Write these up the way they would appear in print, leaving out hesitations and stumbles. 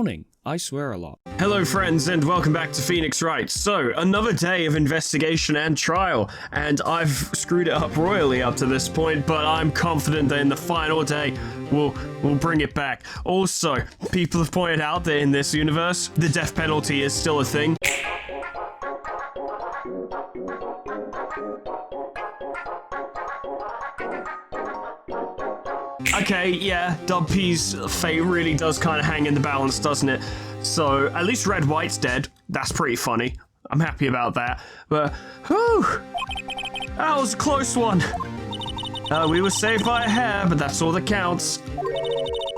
morning. I swear a lot. Hello friends and welcome back to Phoenix Wright. So, another day of investigation and trial, and I've screwed it up royally up to this point, but I'm confident that in the final day, we'll bring it back. Also, people have pointed out that in this universe, the death penalty is still a thing. Okay, yeah, P's fate really does kind of hang in the balance, doesn't it? So, at least White's dead. That's pretty funny. I'm happy about that. But, whew, that was a close one. We were saved by a hair, but that's all that counts.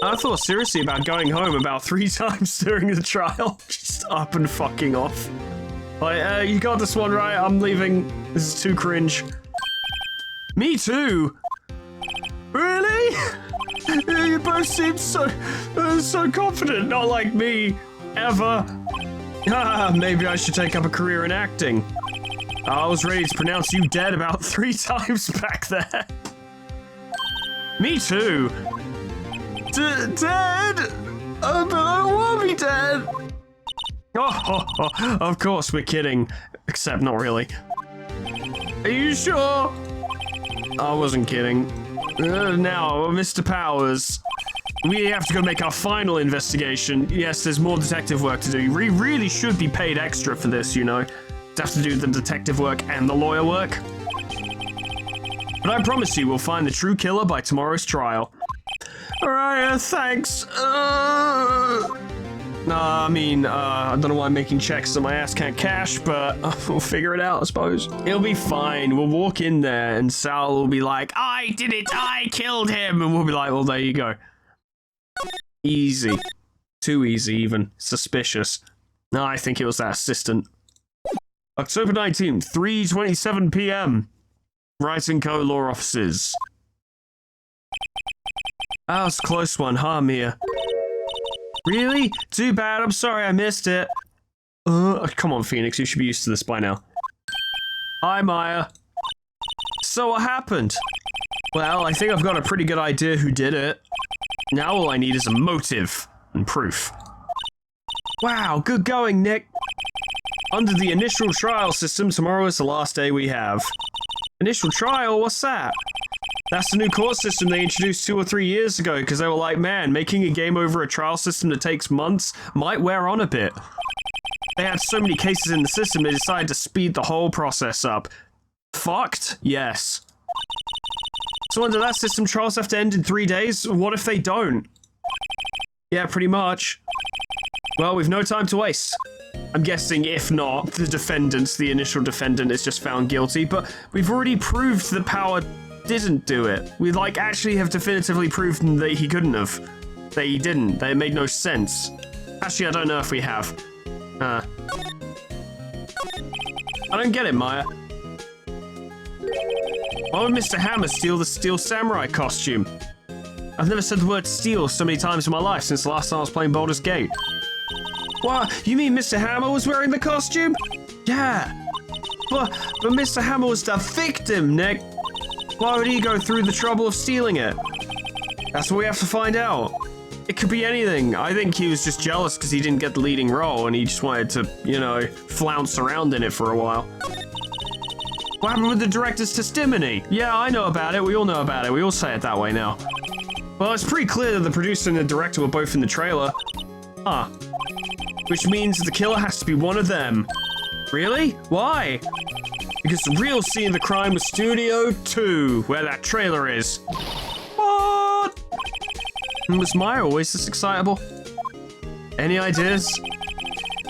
I thought seriously about going home about 3 times during the trial. Just up and fucking off. Like, you got this one right, I'm leaving. This is too cringe. Me too! Really? You both seem so confident, not like me, ever. Maybe I should take up a career in acting. I was ready to pronounce you dead about 3 times back there. Me too. Dead? But I don't want to be dead. Oh, of course, we're kidding. Except not really. Are you sure? I wasn't kidding. Now, Mr. Powers, we have to go make our final investigation. Yes, there's more detective work to do. We really should be paid extra for this, you know. To have to do the detective work and the lawyer work. But I promise you, we'll find the true killer by tomorrow's trial. Alright, thanks. I don't know why I'm making checks so my ass can't cash, but we'll figure it out, I suppose. It'll be fine. We'll walk in there and Sal will be like, I did it, I killed him. And we'll be like, well, there you go. Easy. Too easy, even. Suspicious. No, I think it was that assistant. October 19th, 3:27 p.m. Wright & Co. Law Offices. That was a close one, huh, Mia? Really? Too bad, I'm sorry I missed it. Come on, Phoenix, you should be used to this by now. Hi, Maya. So what happened? Well, I think I've got a pretty good idea who did it. Now all I need is a motive and proof. Wow, good going, Nick. Under the initial trial system, tomorrow is the last day we have. Initial trial? What's that? That's the new court system they introduced 2 or 3 years ago because they were like, man, making a game over a trial system that takes months might wear on a bit. They had so many cases in the system, they decided to speed the whole process up. Fucked? Yes. So under that system, trials have to end in 3 days? What if they don't? Yeah, pretty much. Well, we've no time to waste. I'm guessing if not, the initial defendant is just found guilty, but we've already proved that Power didn't do it. We, actually have definitively proven that he couldn't have. That he didn't. That it made no sense. Actually, I don't know if we have. I don't get it, Maya. Why would Mr. Hammer steal the Steel Samurai costume? I've never said the word steal so many times in my life since the last time I was playing Baldur's Gate. What? You mean Mr. Hammer was wearing the costume? Yeah. But Mr. Hammer was the victim, Nick. Why would he go through the trouble of stealing it? That's what we have to find out. It could be anything. I think he was just jealous because he didn't get the leading role and he just wanted to, you know, flounce around in it for a while. What happened with the director's testimony? Yeah, I know about it. We all know about it. We all say it that way now. Well, it's pretty clear that the producer and the director were both in the trailer. Huh. Which means the killer has to be one of them. Really? Why? Because the real scene of the crime was Studio 2, where that trailer is. What? And was Maya always this excitable? Any ideas?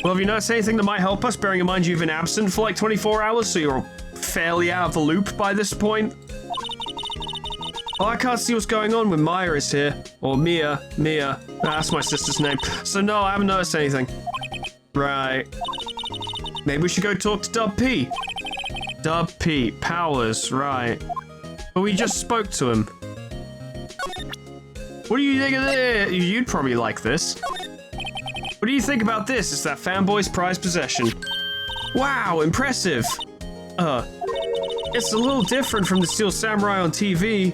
Well, have you noticed anything that might help us, bearing in mind you've been absent for like 24 hours, so you're fairly out of the loop by this point? Oh, I can't see what's going on when Maya is here. Or Mia. That's my sister's name. So no, I haven't noticed anything. Right. Maybe we should go talk to Dub P. Dub P. Powers, right. But we just spoke to him. What do you think of this? You'd probably like this. What do you think about this? It's that fanboy's prized possession. Wow, impressive. It's a little different from the Steel Samurai on TV.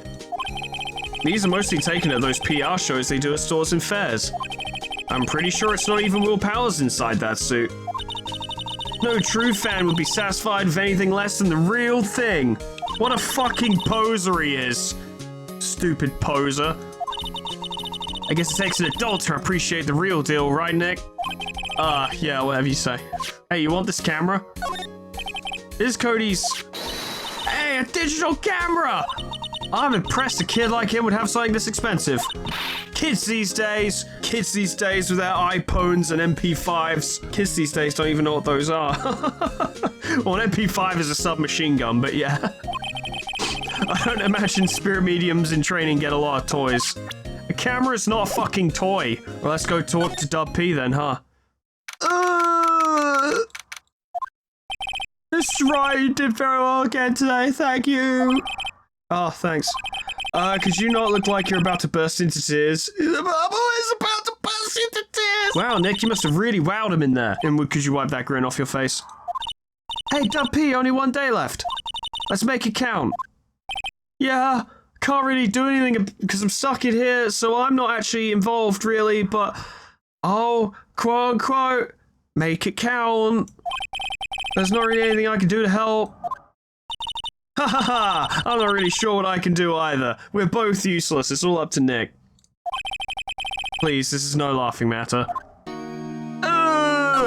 These are mostly taken at those PR shows they do at stores and fairs. I'm pretty sure it's not even Will Powers inside that suit. No true fan would be satisfied with anything less than the real thing. What a fucking poser he is. Stupid poser. I guess it takes an adult to appreciate the real deal, right, Nick? Yeah, whatever you say. Hey, you want this camera? This is Cody's... Hey, a digital camera! I'm impressed a kid like him would have something this expensive. Kids these days with their iPhones and MP5s. Kids these days don't even know what those are. Well, an MP5 is a submachine gun, but yeah. I don't imagine spirit mediums in training get a lot of toys. A camera is not a fucking toy. Well, let's go talk to Dub P then, huh? Mr. Wright, you did very well again today, thank you. Oh, thanks. Could you not look like you're about to burst into tears? I'm always about to burst into tears! Wow, Nick, you must have really wowed him in there. And could you wipe that grin off your face? Hey, Dub P, only 1 day left. Let's make it count. Yeah, can't really do anything because I'm stuck in here, so I'm not actually involved, really, but... Oh, quote unquote, make it count. There's not really anything I can do to help. Ha ha ha! I'm not really sure what I can do either. We're both useless. It's all up to Nick. Please, this is no laughing matter.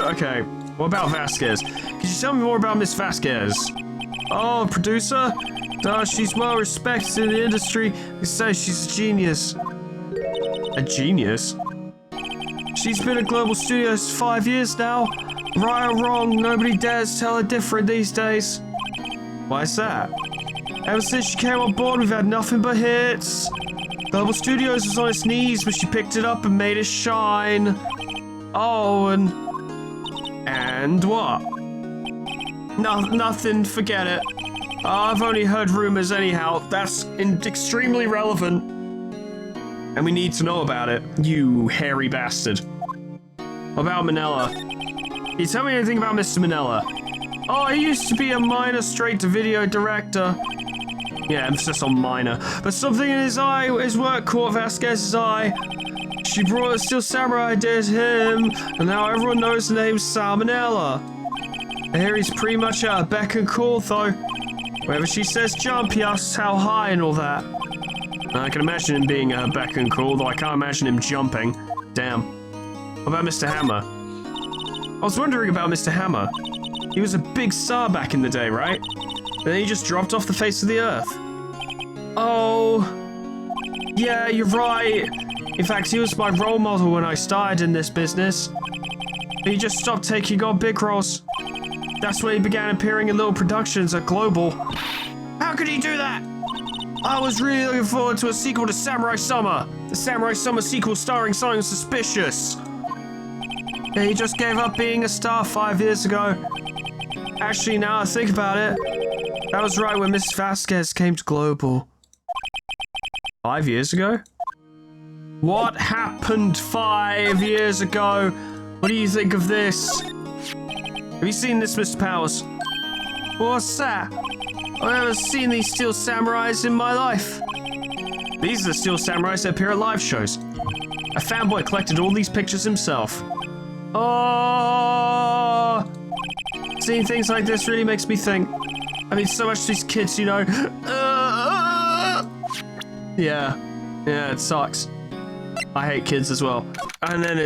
Okay, what about Vasquez? Could you tell me more about Miss Vasquez? Oh, producer? She's well respected in the industry. They say she's a genius. A genius? She's been at Global Studios for 5 years now. Right or wrong, nobody dares tell her different these days. Why is that? Ever since she came on board, we've had nothing but hits. Global Studios was on its knees, but she picked it up and made it shine. Oh, and what? Nothing, forget it. I've only heard rumors anyhow. That's extremely relevant. And we need to know about it, you hairy bastard. What about Manila? Can you tell me anything about Mr. Manila? Oh, he used to be a minor straight-to-video director. Yeah, emphasis on minor. But something in his eye, his work caught Vasquez's eye. She brought a Steel Samurai idea to him, and now everyone knows the name Salmonella. I hear he's pretty much at a beck and call, though. Whenever she says jump, he asks how high and all that. I can imagine him being a beck and call, though I can't imagine him jumping. Damn. What about Mr. Hammer? I was wondering about Mr. Hammer. He was a big star back in the day, right? And then he just dropped off the face of the earth. Oh, yeah, you're right. In fact, he was my role model when I started in this business. But he just stopped taking on big roles. That's when he began appearing in little productions at Global. How could he do that? I was really looking forward to a sequel to Samurai Summer. The Samurai Summer sequel starring something suspicious. Yeah, he just gave up being a star 5 years ago. Actually, now I think about it, that was right when Miss Vasquez came to Global. 5 years ago? What happened 5 years ago? What do you think of this? Have you seen this, Mr. Powers? What's that? I've never seen these Steel Samurais in my life. These are the Steel Samurais that appear at live shows. A fanboy collected all these pictures himself. Oh, seeing things like this really makes me think. I mean, so much to these kids, you know. Yeah, it sucks. I hate kids as well. And then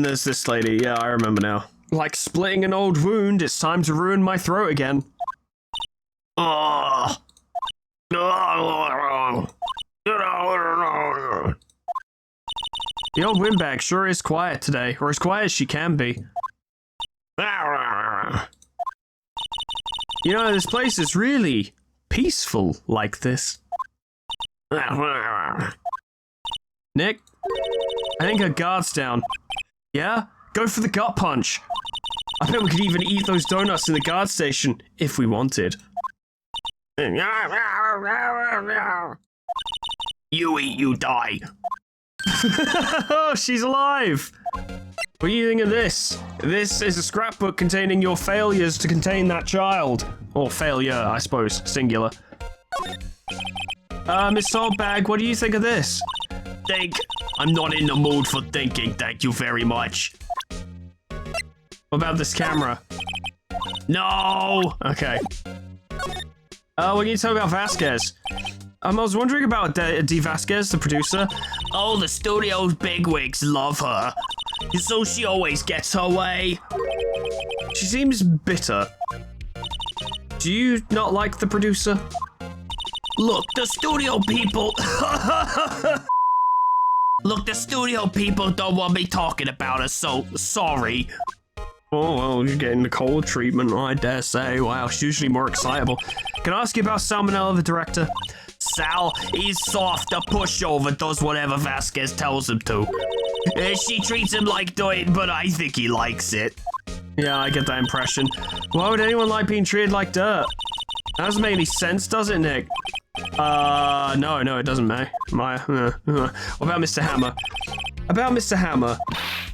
there's this lady. Yeah, I remember now. Like splitting an old wound, it's time to ruin my throat again. Oh. The old windbag sure is quiet today, or as quiet as she can be. You know, this place is really peaceful like this. Nick? I think her guard's down. Yeah? Go for the gut punch. I bet we could even eat those donuts in the guard station, if we wanted. You eat, you die. Oh, she's alive! What do you think of this? This is a scrapbook containing your failures to contain that child. Or failure, I suppose, singular. Miss Saltbag, what do you think of this? I'm not in the mood for thinking, thank you very much. What about this camera? No! Okay. What can you tell me about Vasquez? I was wondering about D. Vasquez, the producer. Oh, the studio's bigwigs love her. So she always gets her way. She seems bitter. Do you not like the producer? Look, the studio people... Look, the studio people don't want me talking about her, so sorry. Oh, well, you're getting the cold treatment, I dare say. Wow, she's usually more excitable. Can I ask you about Salmonella, the director? Sal, he's soft, a pushover, does whatever Vasquez tells him to. She treats him like dirt, but I think he likes it. Yeah, I get that impression. Why would anyone like being treated like dirt? That doesn't make any sense, does it, Nick? No, it doesn't, May. What about Mr. Hammer? About Mr. Hammer.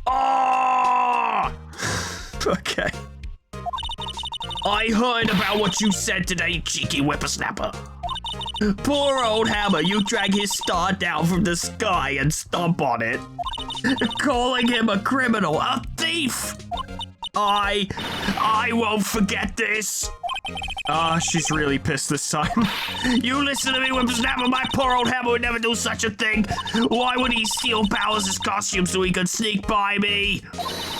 Oh! Okay. I heard about what you said today, cheeky whippersnapper. Poor old Hammer, you drag his star down from the sky and stomp on it. Calling him a criminal, a thief. I won't forget this. She's really pissed this time. You listen to me, whippersnapper. My poor old Hammer would never do such a thing. Why would he steal Powers' costume so he could sneak by me?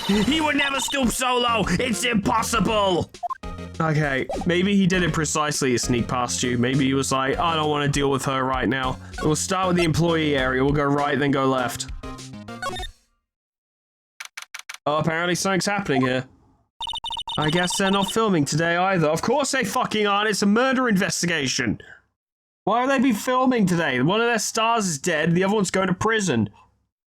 He would never stoop so low. It's impossible. Okay, maybe he did it precisely to sneak past you. Maybe he was like, I don't want to deal with her right now. We'll start with the employee area. We'll go right, then go left. Oh, apparently something's happening here. I guess they're not filming today either. Of course they fucking aren't. It's a murder investigation. Why would they be filming today? One of their stars is dead. The other one's going to prison.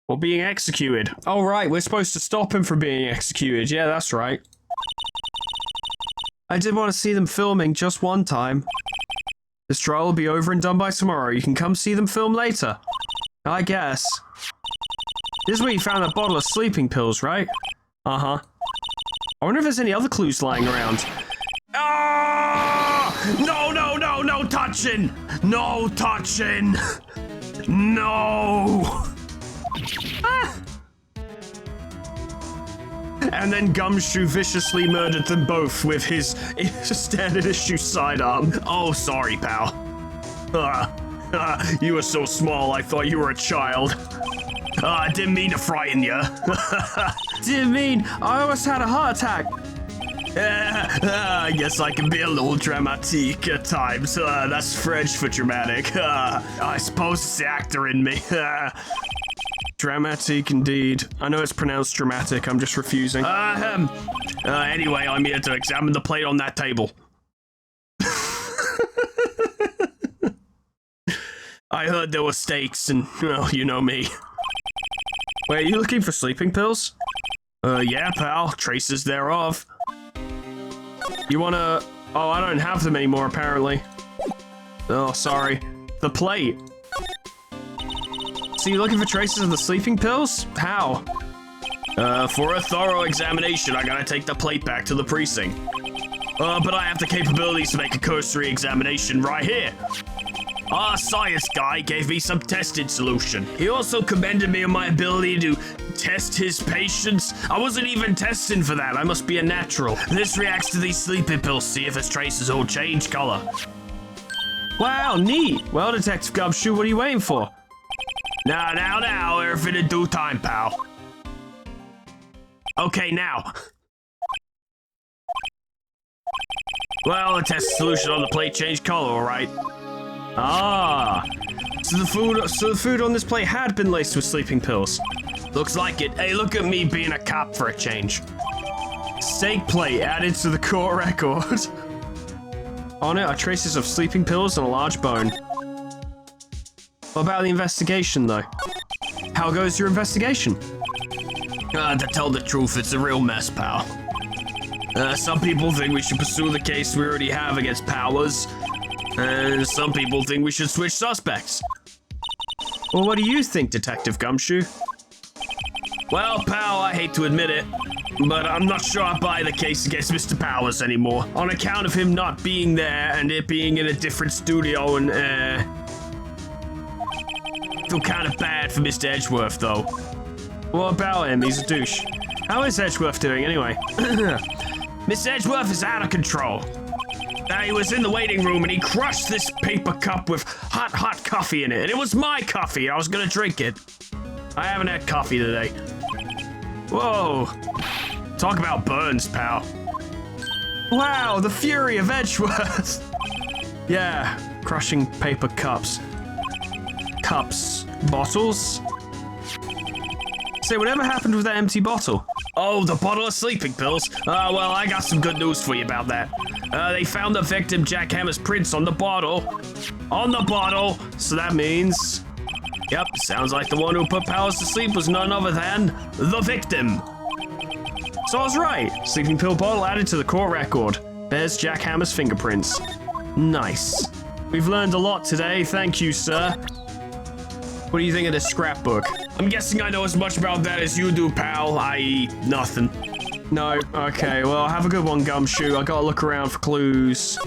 Or being executed. Oh, right. We're supposed to stop him from being executed. Yeah, that's right. I did want to see them filming just one time. This trial will be over and done by tomorrow. You can come see them film later. I guess. This is where you found that bottle of sleeping pills, right? Uh-huh. I wonder if there's any other clues lying around. Ah! No touching! No touching! No! Ah! And then Gumshoe viciously murdered them both with his standard issue sidearm. Oh, sorry, pal. You were so small, I thought you were a child. I didn't mean to frighten you. Didn't mean, I almost had a heart attack. I guess I can be a little dramatique at times. That's French for dramatic. I suppose it's the actor in me. Dramatic indeed. I know it's pronounced dramatic, I'm just refusing. Anyway, I'm here to examine the plate on that table. I heard there were steaks and, well, you know me. Wait, are you looking for sleeping pills? Yeah, pal. Traces thereof. You wanna... Oh, I don't have them anymore, apparently. Oh, sorry. The plate. So you're looking for traces of the sleeping pills? How? For a thorough examination, I gotta take the plate back to the precinct. But I have the capabilities to make a cursory examination right here. Our science guy gave me some tested solution. He also commended me on my ability to test his patients. I wasn't even testing for that. I must be a natural. This reacts to these sleeping pills, see if its traces all change color. Wow, neat. Well, Detective Gumshoe, what are you waiting for? Now, everything in due time, pal. Okay, now. Well, the test solution on the plate changed color, all right? Ah, so the food on this plate had been laced with sleeping pills. Looks like it. Hey, look at me being a cop for a change. Steak plate added to the court record. On it are traces of sleeping pills and a large bone. What about the investigation, though? How goes your investigation? To tell the truth, it's a real mess, pal. Some people think we should pursue the case we already have against Powers. And some people think we should switch suspects. Well, what do you think, Detective Gumshoe? Well, pal, I hate to admit it, but I'm not sure I buy the case against Mr. Powers anymore. On account of him not being there and it being in a different studio and, Feel kind of bad for Mr. Edgeworth, though. What about him? He's a douche. How is Edgeworth doing anyway? Mr. Edgeworth is out of control. He was in the waiting room and he crushed this paper cup with hot coffee in it. And it was my coffee. I was gonna drink it. I haven't had coffee today. Whoa. Talk about burns, pal. Wow, the fury of Edgeworth. Yeah, crushing paper cups. Cups. Bottles? Say, whatever happened with that empty bottle? Oh, the bottle of sleeping pills? Well, I got some good news for you about that. They found the victim Jackhammer's prints on the bottle. On the bottle! So that means... Yep, sounds like the one who put Powers to sleep was none other than the victim. So I was right. Sleeping pill bottle added to the court record. There's Jackhammer's fingerprints. Nice. We've learned a lot today, thank you, sir. What do you think of this scrapbook? I'm guessing I know as much about that as you do, pal, i.e. nothing. No? Okay, well, have a good one, Gumshoe. I gotta look around for clues.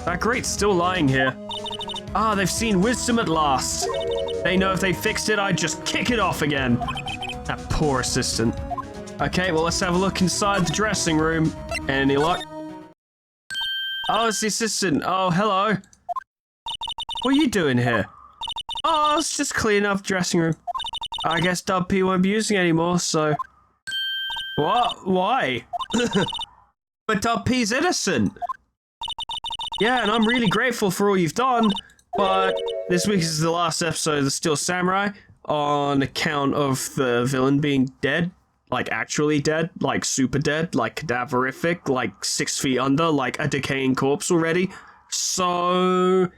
That grate's still lying here. Ah, they've seen wisdom at last. They know if they fixed it, I'd just kick it off again. That poor assistant. Okay, well, let's have a look inside the dressing room. Any luck? Oh, it's the assistant. Oh, hello. What are you doing here? Oh, it's just cleaning up the dressing room. I guess Dub P won't be using it anymore, so... What? Why? But Dub P's innocent. Yeah, and I'm really grateful for all you've done, but this week is the last episode of The Steel Samurai on account of the villain being dead. Like, actually dead. Like, super dead. Like, cadaverific. Like, 6 feet under. Like, a decaying corpse already. So...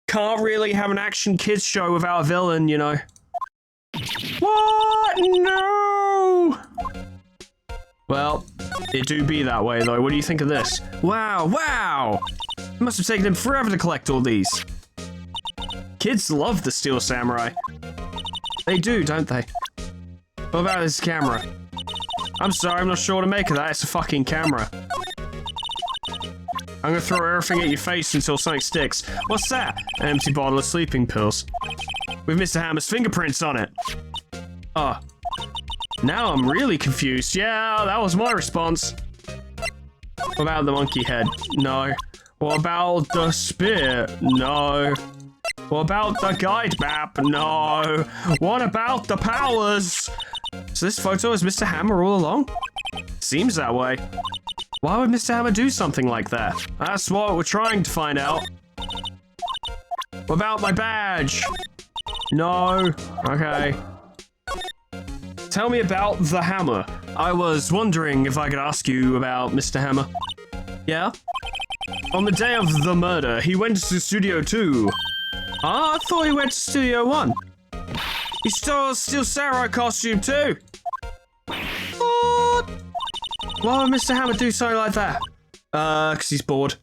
Can't really have an action kids show without a villain, you know. What? No! Well, it do be that way, though. What do you think of this? Wow, wow! It must have taken him forever to collect all these. Kids love the Steel Samurai. They do, don't they? What about this camera? I'm sorry, I'm not sure what to make of that. It's a fucking camera. I'm gonna throw everything at your face until something sticks. What's that? An empty bottle of sleeping pills. With Mr. Hammer's fingerprints on it. Oh. Now I'm really confused. Yeah, that was my response. What about the monkey head? No. What about the spear? No. What about the guide map? No. What about the powers? So this photo is Mr. Hammer all along? Seems that way. Why would Mr. Hammer do something like that? That's what we're trying to find out. What about my badge? No. Okay. Tell me about the hammer. I was wondering if I could ask you about Mr. Hammer. Yeah? On the day of the murder, he went to Studio 2. Ah, I thought he went to Studio 1. He stole a Steel Samurai costume too. What? Why would Mr. Hammer do something like that? Because he's bored.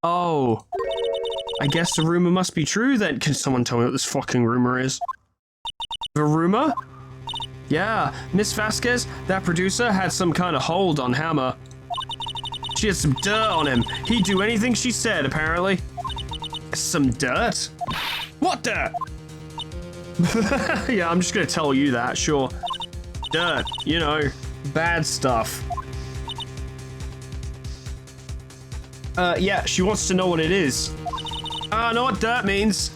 Oh. I guess the rumor must be true then. Can someone tell me what this fucking rumor is? The rumor? Yeah, Miss Vasquez, that producer, had some kind of hold on Hammer. She had some dirt on him. He'd do anything she said, apparently. Some dirt? What dirt? Yeah, I'm just gonna tell you that, sure. Dirt, you know, bad stuff. Yeah, she wants to know what it is. I know what dirt means.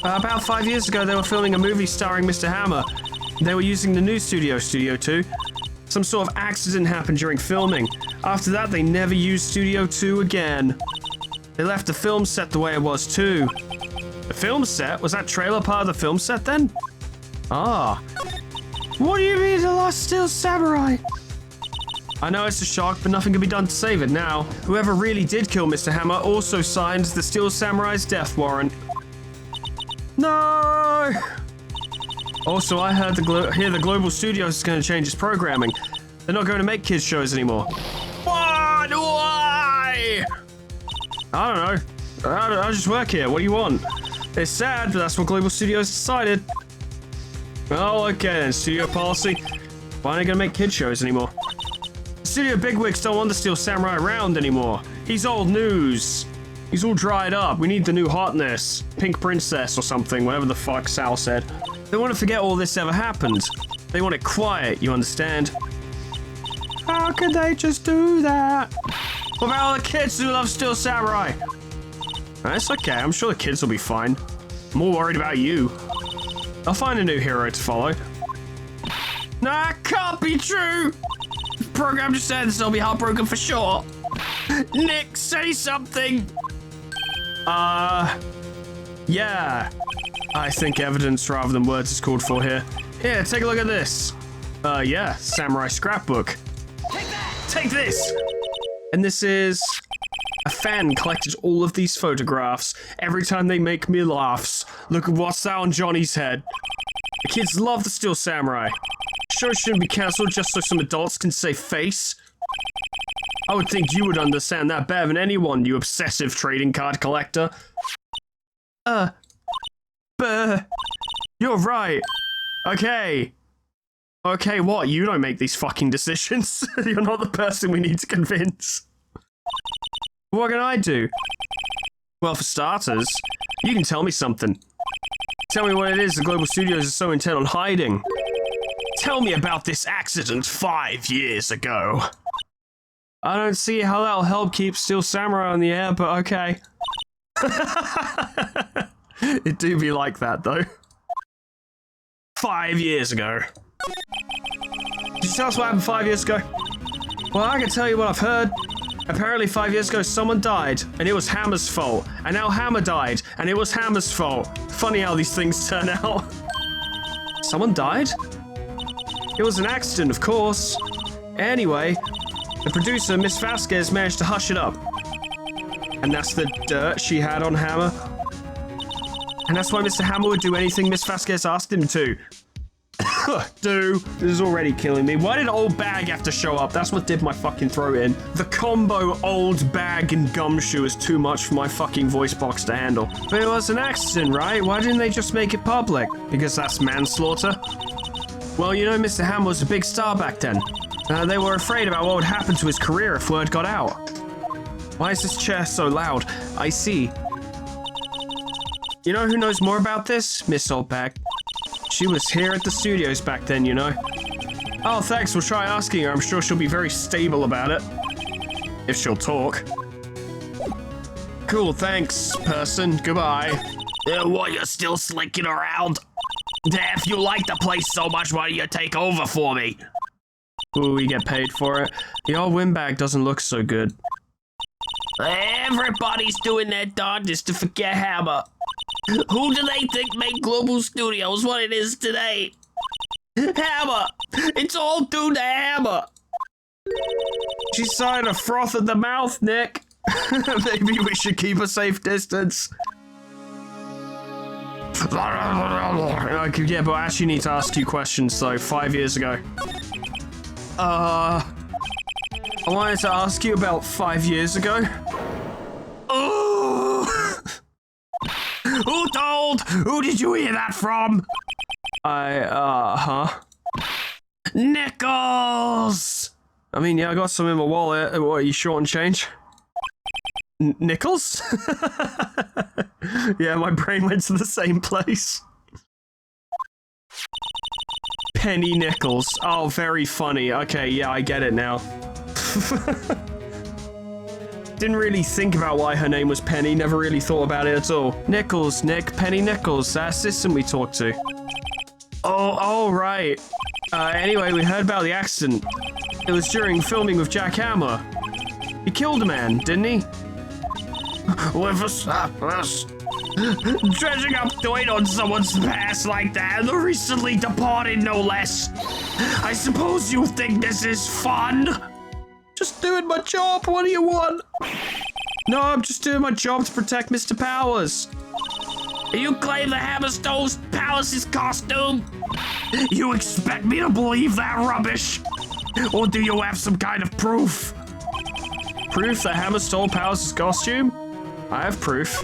About 5 years ago, they were filming a movie starring Mr. Hammer. They were using the new studio, Studio 2. Some sort of accident happened during filming. After that, they never used Studio 2 again. They left the film set the way it was, too. The film set? Was that trailer part of the film set, then? Ah. What do you mean the last Steel Samurai? I know it's a shock, but nothing can be done to save it now. Whoever really did kill Mr. Hammer also signed the Steel Samurai's death warrant. No! Also, I heard the Global Studios is going to change its programming. They're not going to make kids shows anymore. What? Why? I don't know. I just work here. What do you want? It's sad, but that's what Global Studios decided. Oh, okay then. Studio policy. Why aren't they going to make kid shows anymore? Studio bigwigs don't want the Steel Samurai around anymore. He's old news. He's all dried up. We need the new hotness. Pink princess or something, whatever the fuck Sal said. They want to forget all this ever happened. They want it quiet, you understand? How could they just do that? What about all the kids who love Steel Samurai? That's okay, I'm sure the kids will be fine. I'm more worried about you. I'll find a new hero to follow. Nah, it can't be true! The program just said this will be heartbroken for sure. Nick, say something! Yeah. I think evidence rather than words is called for here. Here, take a look at this. Yeah, samurai scrapbook. Take that! Take this! And this is... A fan collected all of these photographs. Every time they make me laughs. Look at what's that on Johnny's head. The kids love the Steel Samurai. Show shouldn't be cancelled just so some adults can save face. I would think you would understand that better than anyone, you obsessive trading card collector. You're right. Okay. Okay, what? You don't make these fucking decisions. You're not the person we need to convince. What can I do? Well, for starters, you can tell me something. Tell me what it is the Global Studios are so intent on hiding. Tell me about this accident 5 years ago. I don't see how that'll help keep Steel Samurai on the air, but okay. It do be like that, though. 5 years ago. Did you tell us what happened 5 years ago? Well, I can tell you what I've heard. Apparently 5 years ago someone died, and it was Hammer's fault. And now Hammer died, and it was Hammer's fault. Funny how these things turn out. Someone died? It was an accident, of course. Anyway, the producer, Miss Vasquez, managed to hush it up. And that's the dirt she had on Hammer. And that's why Mr. Hammer would do anything Miss Vasquez asked him to. Dude, this is already killing me. Why did Old Bag have to show up? That's what did my fucking throat in. The combo Old Bag and Gumshoe is too much for my fucking voice box to handle. But it was an accident, right? Why didn't they just make it public? Because that's manslaughter? Well, you know, Mr. Hammer was a big star back then. They were afraid about what would happen to his career if word got out. Why is this chair so loud? I see. You know who knows more about this? Miss Oldbag. She was here at the studios back then, you know. Oh, thanks. We'll try asking her. I'm sure she'll be very stable about it. If she'll talk. Cool, thanks, person. Goodbye. What, you're still slinking around? If you like the place so much, why don't you take over for me? Ooh, we get paid for it. The old windbag doesn't look so good. Everybody's doing their darndest to forget Hammer. Who do they think made Global Studios what it is today? Hammer! It's all due to Hammer! She's starting to froth at the mouth, Nick. Maybe we should keep a safe distance. Okay, yeah, but I actually need to ask you questions, though. 5 years ago. I wanted to ask you about 5 years ago. Oh! Who told? Who did you hear that from? Nickels! I mean, yeah, I got some in my wallet. What, are you short on change? Nickels? Yeah, my brain went to the same place. Penny Nickels. Oh, very funny. Okay, yeah, I get it now. Didn't really think about why her name was Penny. Never really thought about it at all. Nickels, Nick, Penny Nickels. That assistant we talked to. Oh, right. Anyway, we heard about the accident. It was during filming with Jack Hammer. He killed a man, didn't he? With us. Dredging up dirt on someone's past like that, and the recently departed, no less. I suppose you think this is fun? Just doing my job, what do you want? No, I'm just doing my job to protect Mr. Powers. You claim the Hammer stole Powers' costume? You expect me to believe that rubbish? Or do you have some kind of proof? Proof that Hammer stole Powers' costume? I have proof.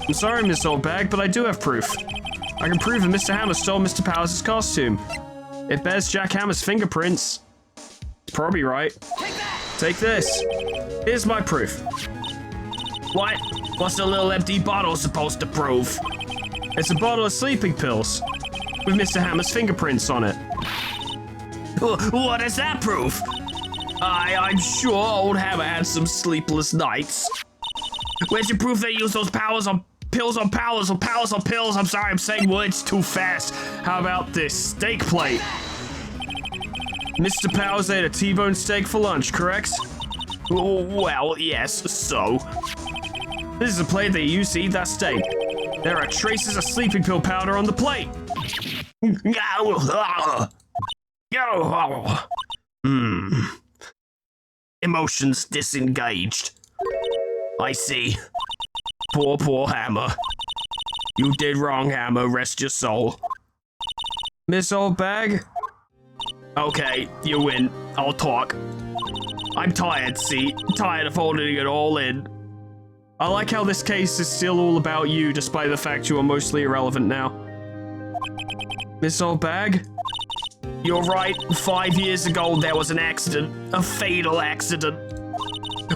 I'm sorry, Miss Oldbag, but I do have proof. I can prove that Mr. Hammer stole Mr. Powers' costume. It bears Jack Hammer's fingerprints. It's probably right. Take that! Take this. Here's my proof. What? What's a little empty bottle supposed to prove? It's a bottle of sleeping pills with Mr. Hammer's fingerprints on it. What does that prove? I'm sure old Hammer had some sleepless nights. Where's your proof they use those powers on pills on powers or powers on pills? I'm sorry, I'm saying words too fast. How about this steak plate? Mr. Powers ate a T-bone steak for lunch, correct? Well, yes, so. This is a plate they used to eat that steak. There are traces of sleeping pill powder on the plate. Emotions disengaged. I see. Poor Hammer. You did wrong, Hammer. Rest your soul. Miss Old Bag? Okay, you win. I'll talk. I'm tired, see? Tired of holding it all in. I like how this case is still all about you, despite the fact you are mostly irrelevant now. Miss Old Bag? You're right. 5 years ago, there was an accident. A fatal accident.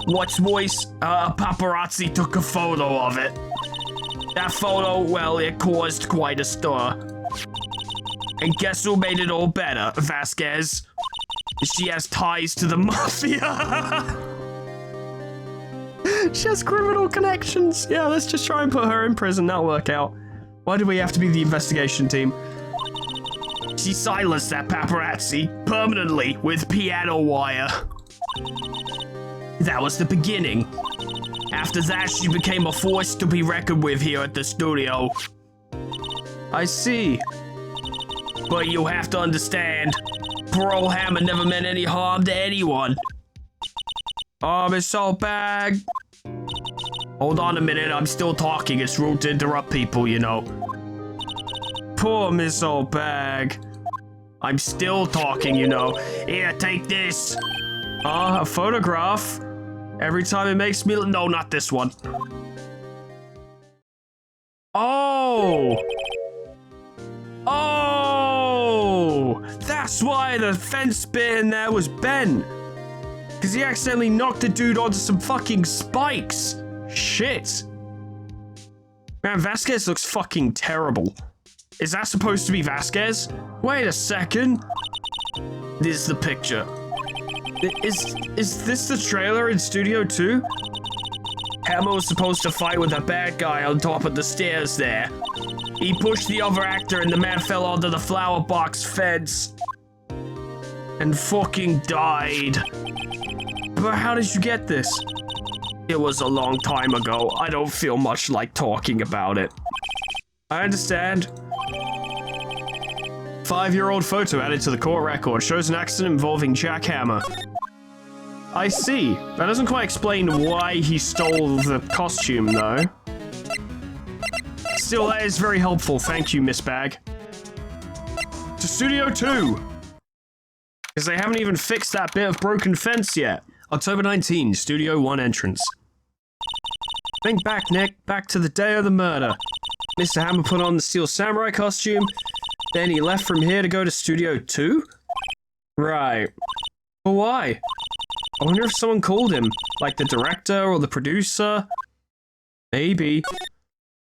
What's worse, paparazzi took a photo of it. That photo, well, it caused quite a stir. And guess who made it all better? Vasquez. She has ties to the mafia. She has criminal connections. Yeah, let's just try and put her in prison. That'll work out. Why do we have to be the investigation team? She silenced that paparazzi permanently with piano wire. That was the beginning. After that, she became a force to be reckoned with here at the studio. I see. But you have to understand, poor old Hammer never meant any harm to anyone. Oh, Miss Old Bag. Hold on a minute, I'm still talking. It's rude to interrupt people, you know. Poor Miss Old Bag. I'm still talking, you know. Here, take this. A photograph. Every time it makes me... No, not this one. Oh! Oh! That's why the fence bit in there was bent. Because he accidentally knocked the dude onto some fucking spikes. Shit. Man, Vasquez looks fucking terrible. Is that supposed to be Vasquez? Wait a second. This is the picture. Is this the trailer in Studio 2? Hammer was supposed to fight with a bad guy on top of the stairs there. He pushed the other actor and the man fell onto the flower box fence. And fucking died. But how did you get this? It was a long time ago. I don't feel much like talking about it. I understand. 5-year-old photo added to the court record shows an accident involving Jack Hammer. I see. That doesn't quite explain why he stole the costume, though. Still, that is very helpful. Thank you, Miss Bag. To Studio 2! Because they haven't even fixed that bit of broken fence yet. October 19, Studio 1 entrance. Think back, Nick. Back to the day of the murder. Mr. Hammer put on the Steel Samurai costume. Then he left from here to go to Studio 2? Right. But why? I wonder if someone called him. Like the director or the producer? Maybe.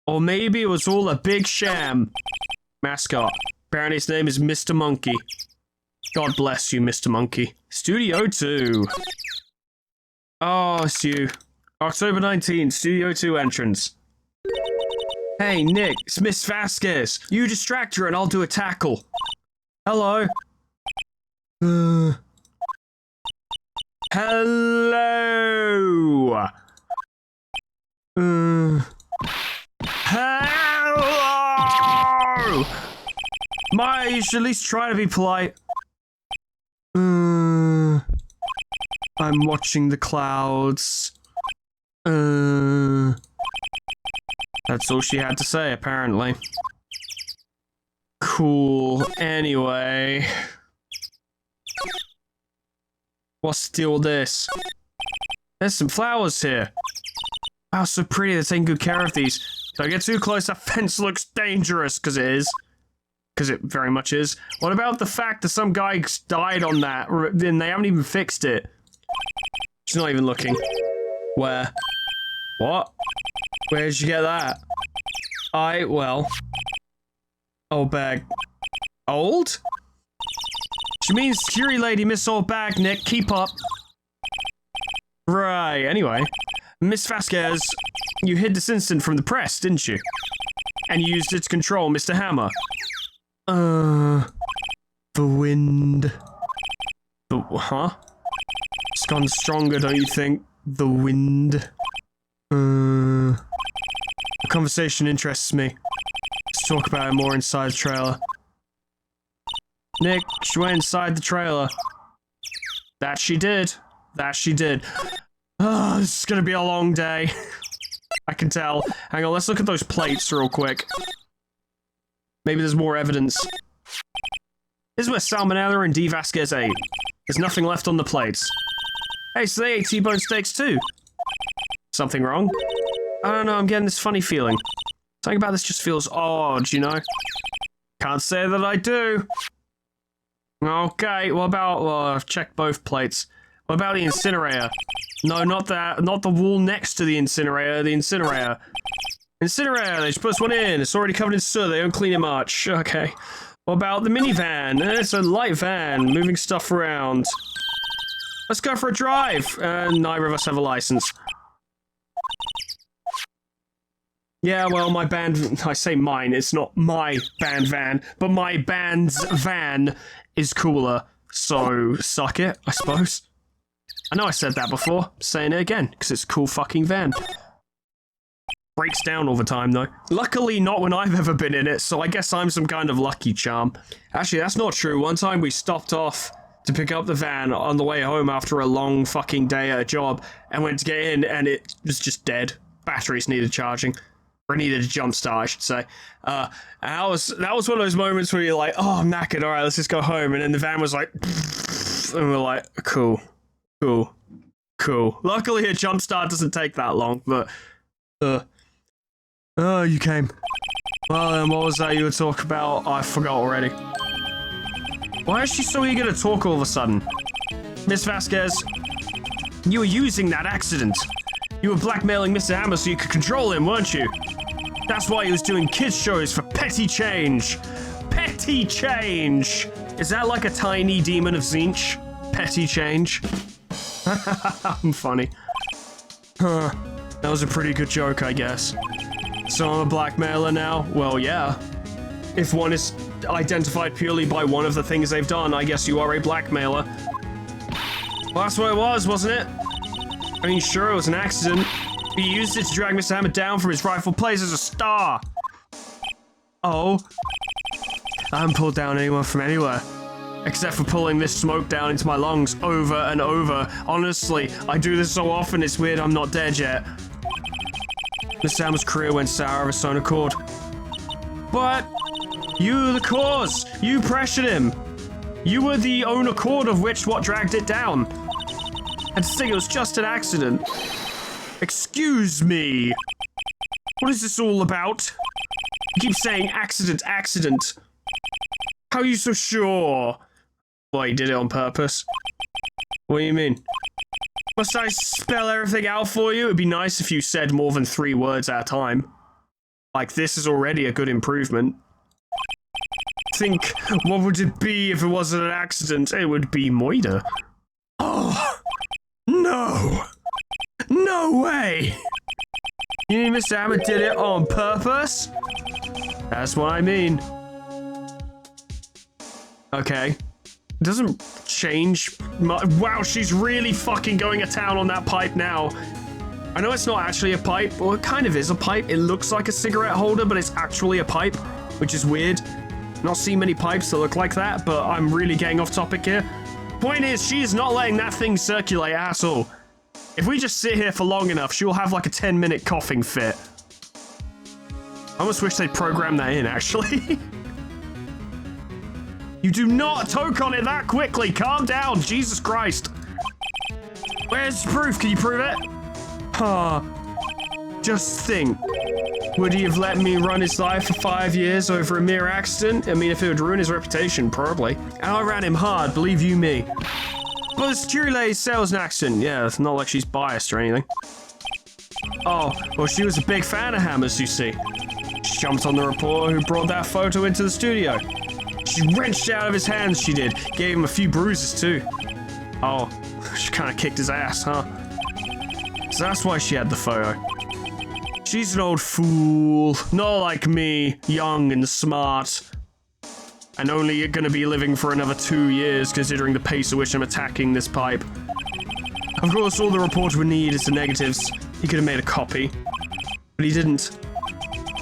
Or maybe it was all a big sham. Mascot. Apparently his name is Mr. Monkey. God bless you, Mr. Monkey. Studio 2. Oh, it's you. October 19, Studio 2 entrance. Hey, Nick, it's Miss Vasquez. You distract her and I'll do a tackle. Hello. Hello. Hello. Maya, you should at least try to be polite. I'm watching the clouds. That's all she had to say, apparently. Cool. Anyway. What's the deal with this? There's some flowers here. Wow, so pretty. They're taking good care of these. Don't get too close. That fence looks dangerous, because it is. Because it very much is. What about the fact that some guy died on that, and they haven't even fixed it? She's not even looking. Where? What? Where'd you get that? Well. Old bag. Old? She means security lady, Miss Old Bag, Nick. Keep up. Right, anyway. Miss Vasquez, you hid this incident from the press, didn't you? And you used it to control Mr. Hammer. The wind. Huh? It's gone stronger, don't you think? The wind. The conversation interests me. Let's talk about it more inside the trailer. Nick, she went inside the trailer. That she did. That she did. Oh, this is gonna be a long day. I can tell. Hang on, let's look at those plates real quick. Maybe there's more evidence. This is where Salmonella and D. Vasquez ate. There's nothing left on the plates. Hey, so they ate T-bone steaks too. Something wrong? I don't know, I'm getting this funny feeling. Something about this just feels odd, you know? Can't say that I do. Okay, what about... well, I've checked both plates. What about the incinerator? No, not that. Not the wall next to the incinerator. The incinerator. Incinerator, they just put one in. It's already covered in soot. They don't clean it much. Okay. What about the minivan? It's a light van, moving stuff around. Let's go for a drive. Neither of us have a license. Yeah, well, my band... I say mine. It's not my band van, but my band's van is cooler. So, suck it, I suppose. I know I said that before. Saying it again, because it's a cool fucking van. Breaks down all the time, though. Luckily, not when I've ever been in it, so I guess I'm some kind of lucky charm. Actually, that's not true. One time we stopped off to pick up the van on the way home after a long fucking day at a job, and went to get in, and it was just dead. Batteries needed charging. Or needed a jump start, I should say. And that was one of those moments where you're like, oh, I'm knackered, alright, let's just go home. And then the van was like, and we're like, cool. Luckily, a jump start doesn't take that long, but, oh, you came. Well, then, what was that you were talking about? I forgot already. Why is she so eager to talk all of a sudden? Miss Vasquez, you were using that accident. You were blackmailing Mr. Hammer so you could control him, weren't you? That's why he was doing kids shows for petty change. Petty change! Is that like a tiny demon of Zinch? Petty change? I'm funny. Huh. That was a pretty good joke, I guess. So I'm a blackmailer now? Well, yeah. If one is identified purely by one of the things they've done, I guess you are a blackmailer. Well, that's what it was, wasn't it? I mean, sure, it was an accident. He used it to drag Mr. Hammer down from his rightful place as a star. Oh. I haven't pulled down anyone from anywhere. Except for pulling this smoke down into my lungs over and over. Honestly, I do this so often, it's weird I'm not dead yet. Mr. Hammer's career went sour of its own accord. But you the cause. You pressured him. You were the own accord of what dragged it down. And to think it was just an accident. Excuse me. What is this all about? You keep saying accident, accident. How are you so sure? Well, you did it on purpose. What do you mean? Must I spell everything out for you? It'd be nice if you said more than 3 words at a time. Like, this is already a good improvement. Think, what would it be if it wasn't an accident? It would be Moida. Oh, no. No way. You mean Mr. Hammer did it on purpose? That's what I mean. Okay. It doesn't change much. Wow, she's really fucking going to town on that pipe now. I know it's not actually a pipe. Well, it kind of is a pipe. It looks like a cigarette holder, but it's actually a pipe, which is weird. Not seen many pipes that look like that, but I'm really getting off topic here. Point is, she is not letting that thing circulate at all. If we just sit here for long enough, she'll have like a 10-minute coughing fit. I almost wish they'd program that in, actually. You do not toke on it that quickly. Calm down. Jesus Christ. Where's the proof? Can you prove it? Huh. Just think. Would he have let me run his life for 5 years over a mere accident? I mean, if it would ruin his reputation, probably. And I ran him hard, believe you me. But the security lady said it was an accident. Yeah, it's not like she's biased or anything. Oh, well, she was a big fan of Hammer's, you see. She jumped on the reporter who brought that photo into the studio. She wrenched it out of his hands, she did. Gave him a few bruises, too. Oh, she kind of kicked his ass, huh? So that's why she had the photo. She's an old fool. Not like me, young and smart. And only gonna be living for another 2 years, considering the pace at which I'm attacking this pipe. Of course, all the reporter would need is the negatives. He could have made a copy. But he didn't.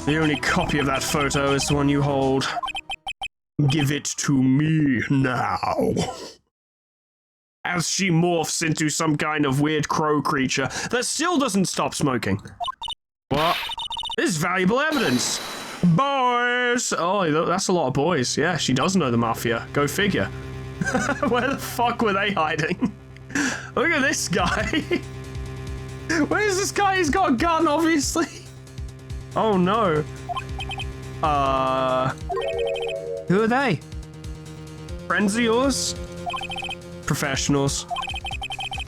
The only copy of that photo is the one you hold. Give it to me now. As she morphs into some kind of weird crow creature that still doesn't stop smoking. What? This is valuable evidence. Boys! Oh, that's a lot of boys. Yeah, she does know the Mafia. Go figure. Where the fuck were they hiding? Look at this guy. Where's this guy? He's got a gun, obviously. Oh, no. Who are they? Friends of yours? Professionals.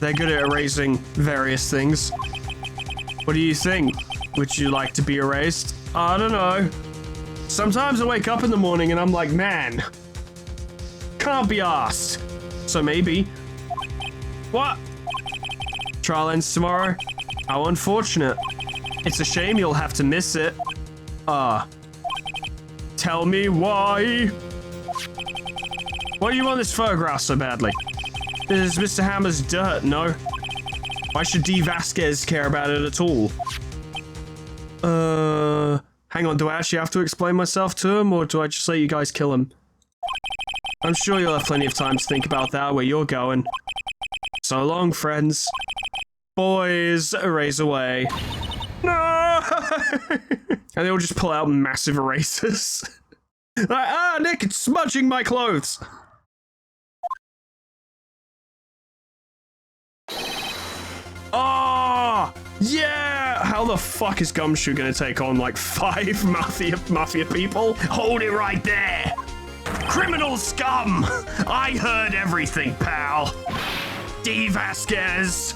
They're good at erasing various things. What do you think? Would you like to be erased? I don't know. Sometimes I wake up in the morning and I'm like, man, can't be arsed. So maybe. What? Trial ends tomorrow? How unfortunate. It's a shame you'll have to miss it. Tell me why. Why do you want this photograph so badly? This is Mr. Hammer's dirt, no? Why should D. Vasquez care about it at all? Hang on, do I actually have to explain myself to him, or do I just let you guys kill him? I'm sure you'll have plenty of time to think about that, where you're going. So long, friends. Boys, erase away. No! And they'll just pull out massive erasers. Like, Nick, it's smudging my clothes. Oh, yeah! How the fuck is Gumshoe gonna take on like 5 mafia people? Hold it right there! Criminal scum! I heard everything, pal. D. Vasquez,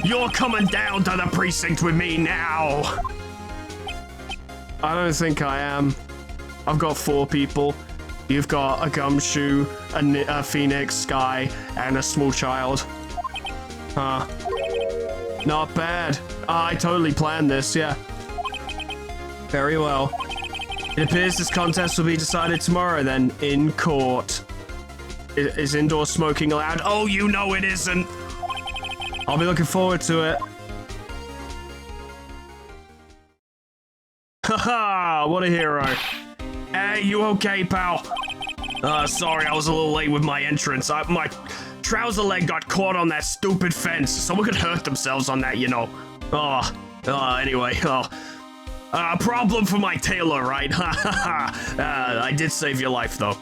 you're coming down to the precinct with me now. I don't think I am. I've got 4 people. You've got a Gumshoe, a Phoenix, Sky, and a small child. Huh. Not bad. I totally planned this, yeah. Very well. It appears this contest will be decided tomorrow then, in court. Is indoor smoking allowed? Oh, you know it isn't. I'll be looking forward to it. Haha, what a hero. Hey, you okay, pal? Sorry, I was a little late with my entrance. My trouser leg got caught on that stupid fence. Someone could hurt themselves on that, you know. Anyway, problem for my tailor, right? I did save your life, though.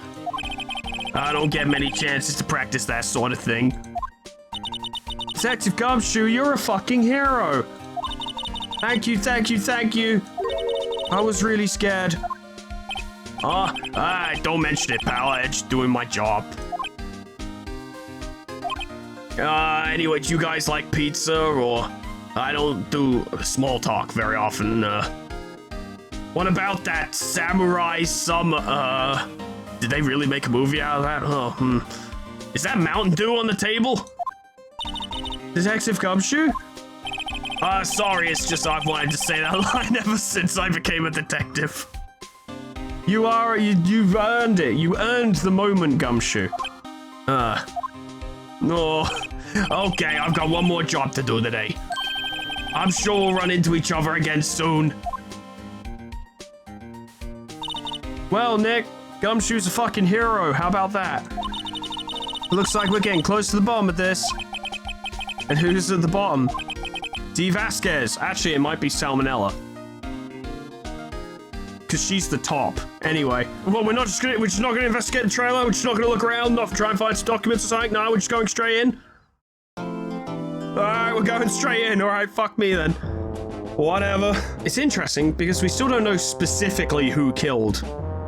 I don't get many chances to practice that sort of thing. Detective Gumshoe, you're a fucking hero. Thank you, thank you, thank you. I was really scared. Don't mention it, pal. I'm just doing my job. Anyway, do you guys like pizza, or... I don't do small talk very often, What about that Samurai Did they really make a movie out of that? Is that Mountain Dew on the table? Detective Gumshoe? Sorry, it's just I've wanted to say that line ever since I became a detective. You've earned it. You earned the moment, Gumshoe. No. Okay, I've got one more job to do today. I'm sure we'll run into each other again soon. Well, Nick, Gumshoe's a fucking hero. How about that? Looks like we're getting close to the bottom of this. And who's at the bottom? D. Vasquez. Actually, it might be Salmonella. Because she's the top. Anyway. Well, we're just not gonna investigate the trailer. We're just not gonna look around, not try and find some documents or something. No, we're just going straight in. Alright, we're going straight in. Alright, fuck me then. Whatever. It's interesting because we still don't know specifically who killed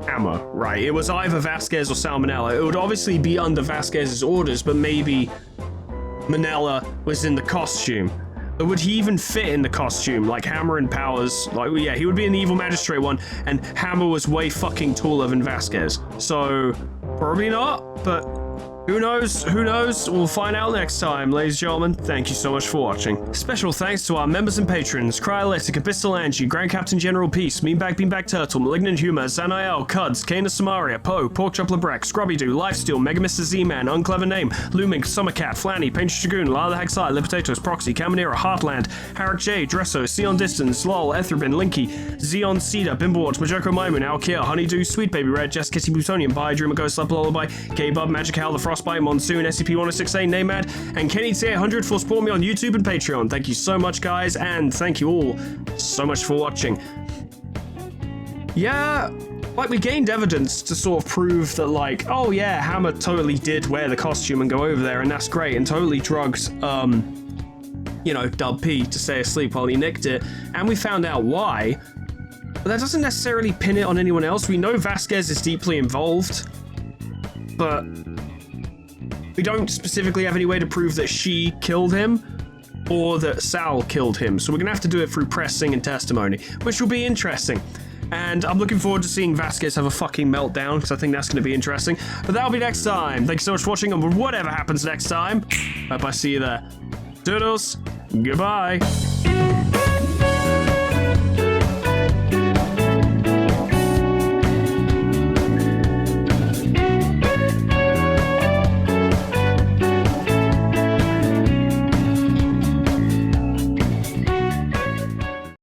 Hammer, right? It was either Vasquez or Salmonella. It would obviously be under Vasquez's orders, but maybe Manella was in the costume. Would he even fit in the costume? Like Hammer and Powers, like, yeah, he would be an evil magistrate one, and Hammer was way fucking taller than Vasquez. So, probably not, but who knows? Who knows? We'll find out next time, ladies and gentlemen. Thank you so much for watching. Special thanks to our members and patrons: Cryolytic, Abyssal Angie, Grand Captain General Peace, Meanbag Beanbag Turtle, Malignant Humor, Zanael, Cuds, Kana Samaria, Poe, Pork Chop Breck, Scrubby Doo, Lifesteal, Mega Mr. Z-Man, Unclever Name, Looming, Summercat, Flanny, Painted Dragoon, Lala the Hexai, Lipotatoes, Proxy, Caminera, Heartland, Harak J, Dresso, Sion Distance, Lol, Ethrobin, Linky, Xeon Cedar, Bimbawatch, Majoko Maimun, Alkia, Honeydew, Sweet Baby Red, Jess Kitty Plutonium, Bye, Dreamer Ghost, Slap Lullaby, K-Bub, Magic Hal, The Frostbite, Monsoon, SCP-1068, Namad, and Kenny T800 for supporting me on YouTube and Patreon. Thank you so much, guys, and thank you all so much for watching. Yeah, like, we gained evidence to sort of prove that, like, oh yeah, Hammer totally did wear the costume and go over there, and that's great, and totally drugged, you know, Dub P to stay asleep while he nicked it, and we found out why, but that doesn't necessarily pin it on anyone else. We know Vasquez is deeply involved, but we don't specifically have any way to prove that she killed him or that Sal killed him. So we're going to have to do it through pressing and testimony, which will be interesting. And I'm looking forward to seeing Vasquez have a fucking meltdown, because I think that's going to be interesting. But that'll be next time. Thanks so much for watching, and whatever happens next time, hope I see you there. Doodles, goodbye.